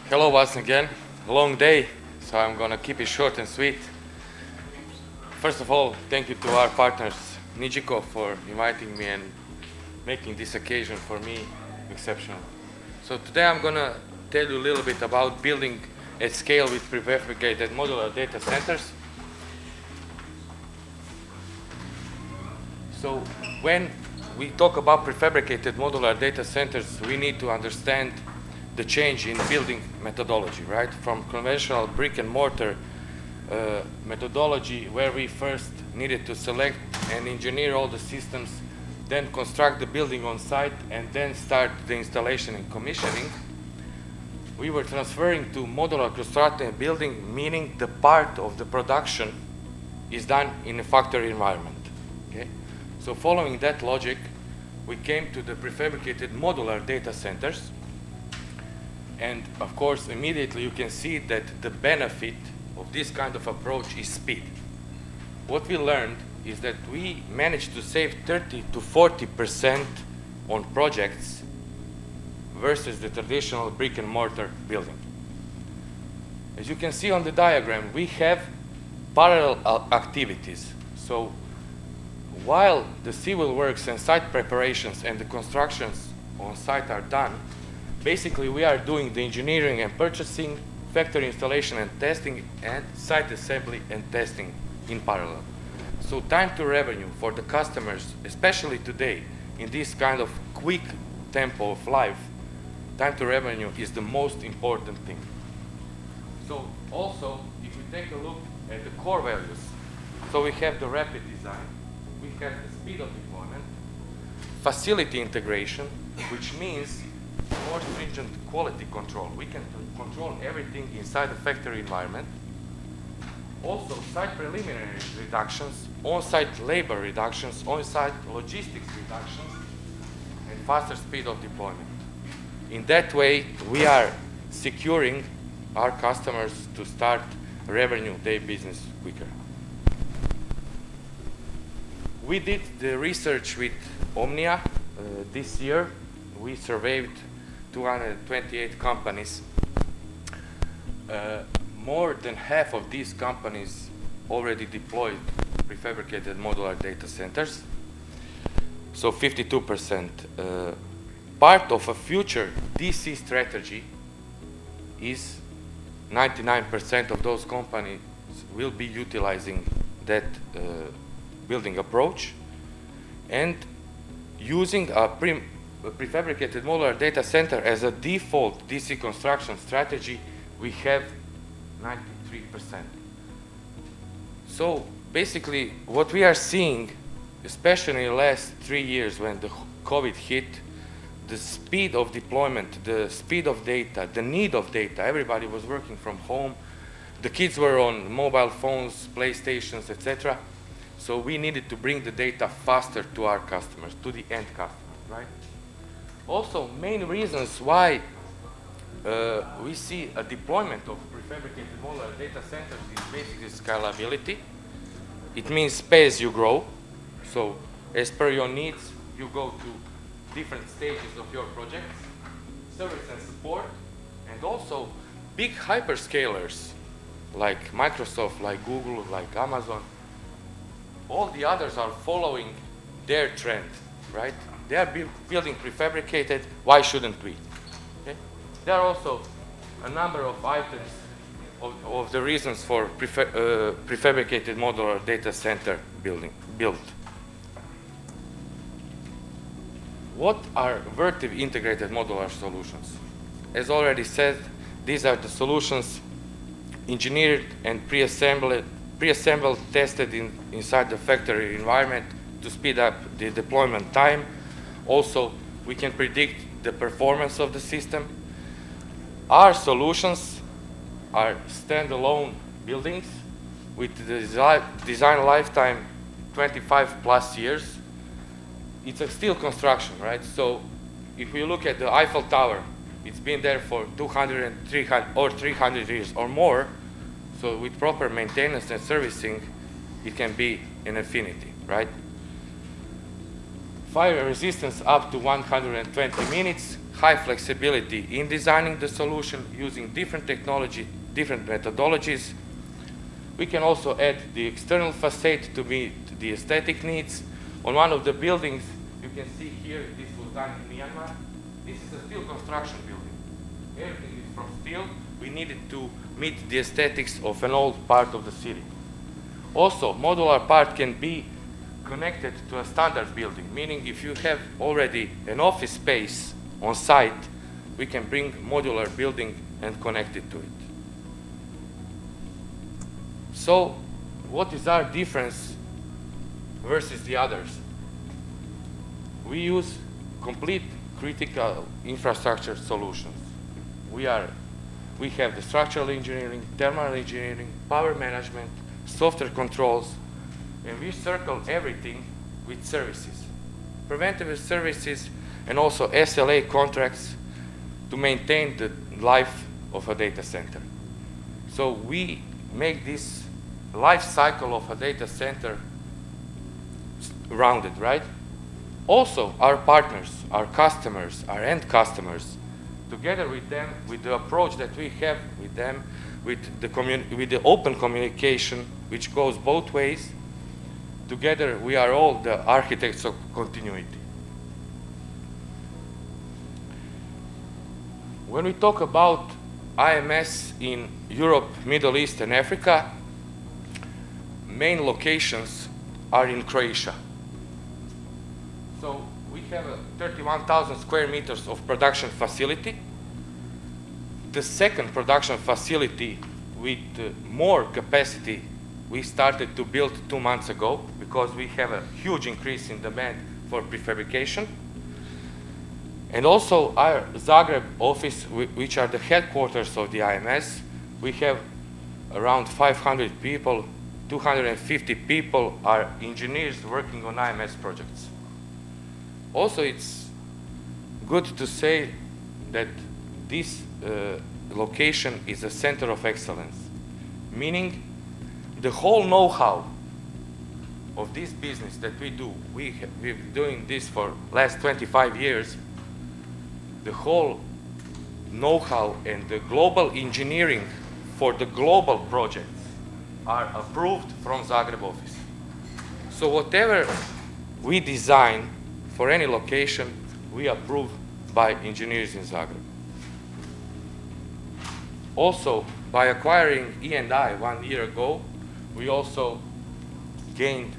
Hello once again. Long day, so I'm gonna keep it short and sweet. First of all, thank you to our partners Nigico for inviting me and making this occasion for me exceptional. So today I'm gonna tell you a little bit about building at scale with prefabricated modular data centers. So when we talk about prefabricated modular data centers, we need to understand the change in building methodology, right? From conventional brick and mortar methodology, where we first needed to select and engineer all the systems, then construct the building on site, and then start the installation and commissioning. We were transferring to modular constructed building, meaning the part of the production is done in a factory environment. Okay? So following that logic, we came to the prefabricated modular data centers. And of course, immediately you can see that the benefit of this kind of approach is speed. What we learned is that we managed to save 30 to 40% on projects versus the traditional brick and mortar building. As you can see on the diagram, we have parallel activities. So while the civil works and site preparations and the constructions on site are done, basically we are doing the engineering and purchasing, factory installation and testing, and site assembly and testing in parallel. So time to revenue for the customers, especially today in this kind of quick tempo of life, time to revenue is the most important thing. So also, if we take a look at the core values, so we have the rapid design, we have the speed of deployment, facility integration, which means more stringent quality control. We can control everything inside the factory environment. Also, site preliminary reductions, on-site labor reductions, on-site logistics reductions, and faster speed of deployment. In that way, we are securing our customers to start revenue day business quicker. We did the research with Omnia this year. We surveyed 228 companies. More than half of these companies already deployed prefabricated modular data centers. So 52%. Part of a future DC strategy is 99% of those companies will be utilizing that building approach and using a prefabricated modular data center as a default DC construction strategy. We have 93%. So basically what we are seeing, especially in the last 3 years when the COVID hit, the speed of deployment, the speed of data, the need of data, everybody was working from home, the kids were on mobile phones, PlayStations, etc. So we needed to bring the data faster to our customers, to the end customers, right? Also, main reasons why we see a deployment of prefabricated modular data centers is basically scalability. It means pay as you grow. So as per your needs, you go to different stages of your projects, service and support, and also big hyperscalers like Microsoft, like Google, like Amazon. All the others are following their trend, right? They are building prefabricated, why shouldn't we? Okay? There are also a number of items of the reasons for prefabricated modular data center built. What are Vertiv integrated modular solutions? As already said, these are the solutions engineered and pre-assembled, tested inside the factory environment to speed up the deployment time. Also, we can predict the performance of the system. Our solutions are standalone buildings with the design lifetime 25 plus years. It's a steel construction, right? So if we look at the Eiffel Tower, it's been there for 200 or 300 years or more. So with proper maintenance and servicing, it can be an infinity, right? Fire resistance up to 120 minutes, high flexibility in designing the solution using different technology, different methodologies. We can also add the external facade to meet the aesthetic needs. On one of the buildings, you can see here, this was done in Myanmar. This is a steel construction building. Everything is from steel. We needed to meet the aesthetics of an old part of the city. Also, modular part can be connected to a standard building, meaning if you have already an office space on site, we can bring modular building and connect it to it. So, what is our difference versus the others? We use complete critical infrastructure solutions. We have the structural engineering, thermal engineering, power management, software controls, and we circle everything with services. Preventive services and also SLA contracts to maintain the life of a data center. So we make this life cycle of a data center rounded, right? Also, our partners, our customers, our end customers, together with them, with the approach that we have with them, with the open communication, which goes both ways, together we are all the architects of continuity. When we talk about IMS in Europe, Middle East, and Africa, main locations are in Croatia. So we have a 31,000 square meters of production facility. The second production facility with more capacity we started to build 2 months ago because we have a huge increase in demand for prefabrication. And also our Zagreb office, which are the headquarters of the IMS, we have around 500 people, 250 people are engineers working on IMS projects. Also, it's good to say that this location is a center of excellence, meaning the whole know-how of this business that we do, we've been doing this for last 25 years, the whole know-how and the global engineering for the global projects are approved from Zagreb office. So whatever we design for any location, we approve by engineers in Zagreb. Also, by acquiring E&I 1 year ago, we also gained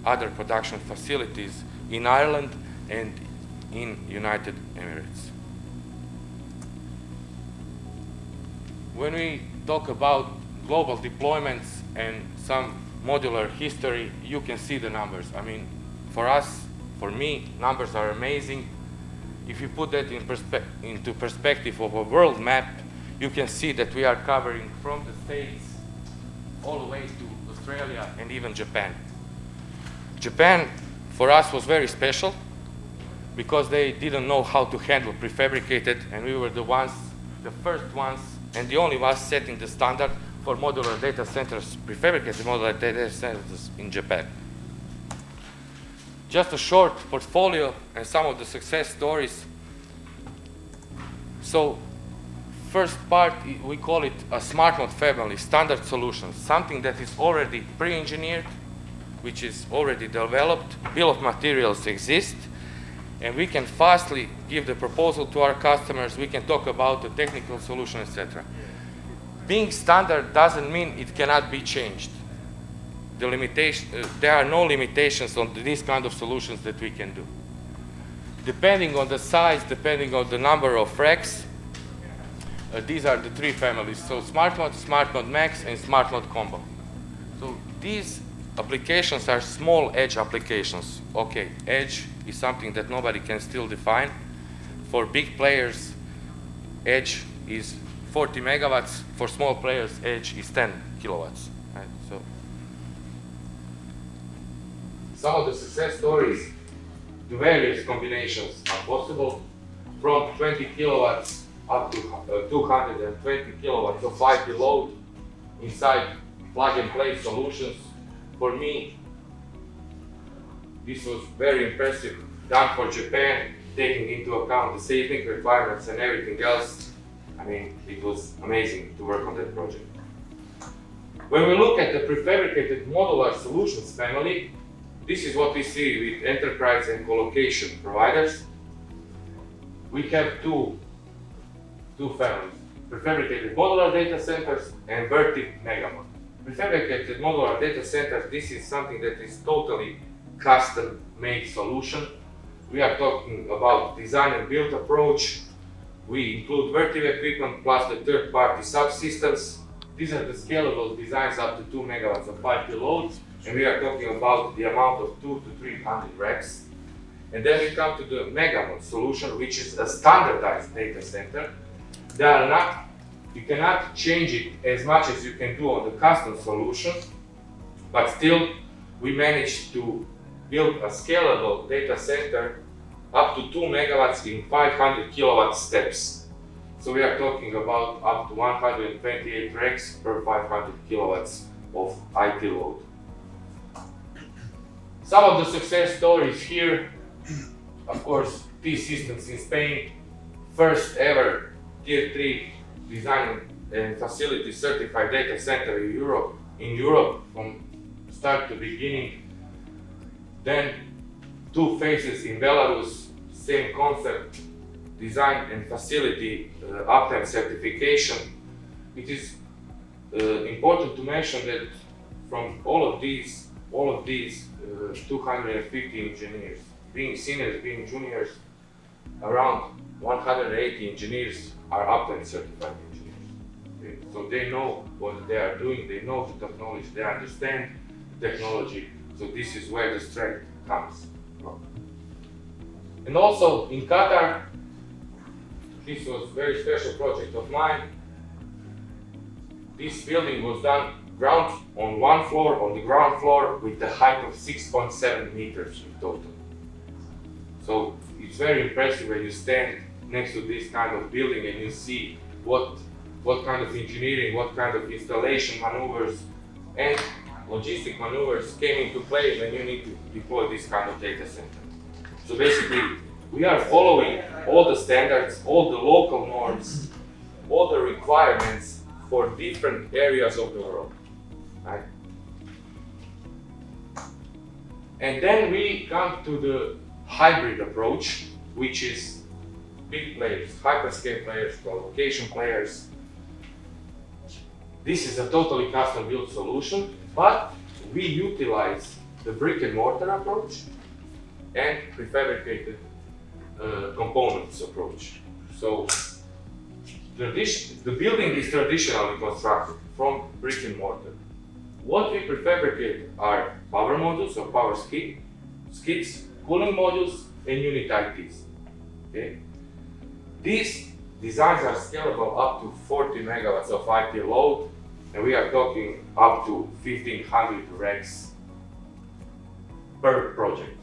other production facilities in Ireland and in United Emirates. When we talk about global deployments and some modular history, you can see the numbers. I mean, for us, for me, numbers are amazing. If you put that into perspective of a world map, you can see that we are covering from the States all the way to Australia and even Japan. Japan, for us, was very special because they didn't know how to handle prefabricated, and we were the first ones, and the only ones setting the standard for modular data centers, prefabricated modular data centers in Japan. Just a short portfolio and some of the success stories. So, first part, we call it a smart node family, standard solutions, something that is already pre-engineered, which is already developed, bill of materials exist, and we can fastly give the proposal to our customers, we can talk about the technical solution, etc. Being standard doesn't mean it cannot be changed. There are no limitations on these kind of solutions that we can do. Depending on the size, depending on the number of racks, these are the three families. So Smart Node Max, and Smart Node Combo. So these applications are small edge applications. Okay, edge is something that nobody can still define. For big players, edge is 40 megawatts. For small players, edge is 10 kilowatts. Right? So some of the success stories, the various combinations are possible, from 20 kilowatts up to 220 kilowatts of IP load inside plug-and-play solutions. For me, this was very impressive, done for Japan taking into account the safety requirements and everything else. I mean, it was amazing to work on that project. When we look at the prefabricated modular solutions family, this is what we see with enterprise and colocation providers. We have two families, prefabricated modular data centers and Vertiv Megamod. Prefabricated modular data centers, this is something that is totally custom-made solution. We are talking about design and build approach. We include Vertiv equipment plus the third-party subsystems. These are the scalable designs up to 2 megawatts of IP load, and we are talking about the amount of 200 to 300 racks. And then we come to the Megamod solution, which is a standardized data center. You cannot change it as much as you can do on the custom solution, but still we managed to build a scalable data center up to 2 megawatts in 500 kilowatt steps. So we are talking about up to 128 racks per 500 kilowatts of IT load. Some of the success stories here, of course, T-Systems in Spain, first ever Tier 3 design and facility certified data center in Europe from start to beginning. Then 2 phases in Belarus, same concept, design and facility uptime certification. It is important to mention that from all of these 250 engineers, being seniors, being juniors, around 180 engineers are uptime certified engineers. Okay? So they know what they are doing, they know the technology, they understand the technology. So this is where the strength comes from. And also in Qatar, this was a very special project of mine. This building was done on the ground floor with a height of 6.7 meters in total. So it's very impressive when you stand next to this kind of building and you see what kind of engineering, what kind of installation maneuvers and logistic maneuvers came into play when you need to deploy this kind of data center. So basically, we are following all the standards, all the local norms, all the requirements for different areas of the world, right? And then we come to the hybrid approach, which is big players, hyperscale players, colocation players. This is a totally custom built solution, but we utilize the brick and mortar approach and prefabricated components approach. So the building is traditionally constructed from brick and mortar. What we prefabricate are power modules or power skids, cooling modules, and unit ITs. Okay? These designs are scalable up to 40 megawatts of IT load, and we are talking up to 1,500 racks per project.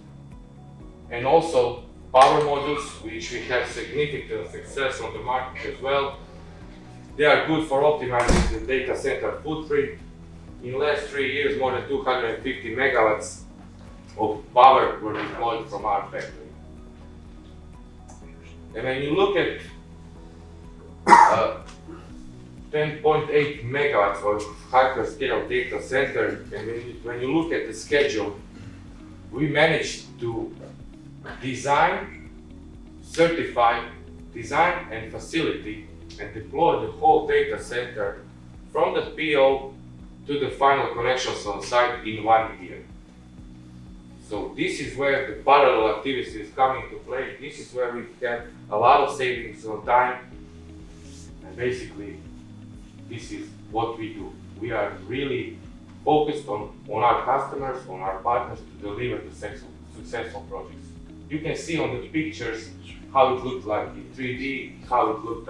And also power modules, which we have significant success on the market as well. They are good for optimizing the data center footprint. In the last 3 years, more than 250 megawatts of power were deployed from our factory. And when you look at 10.8 megawatts of hyperscale data center, and when you look at the schedule, we managed to design, certify, design and facility and deploy the whole data center from the PO to the final connections on site in 1 year. So this is where the parallel activities come into play. This is where we have a lot of savings on time. And basically, this is what we do. We are really focused on our customers, on our partners to deliver the successful projects. You can see on the pictures how it looked like in 3D, how it looked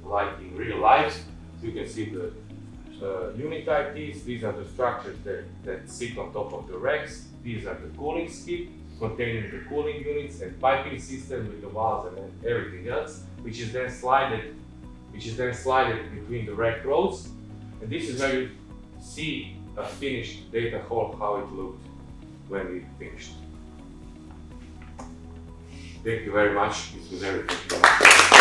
like in real life. You can see the unit ITs. These are the structures that sit on top of the racks. These are the cooling skid containing the cooling units and piping system with the valves and everything else, which is then slided between the rack rows. And this is where you see a finished data hall, how it looked when we finished. Thank you very much. This was everything.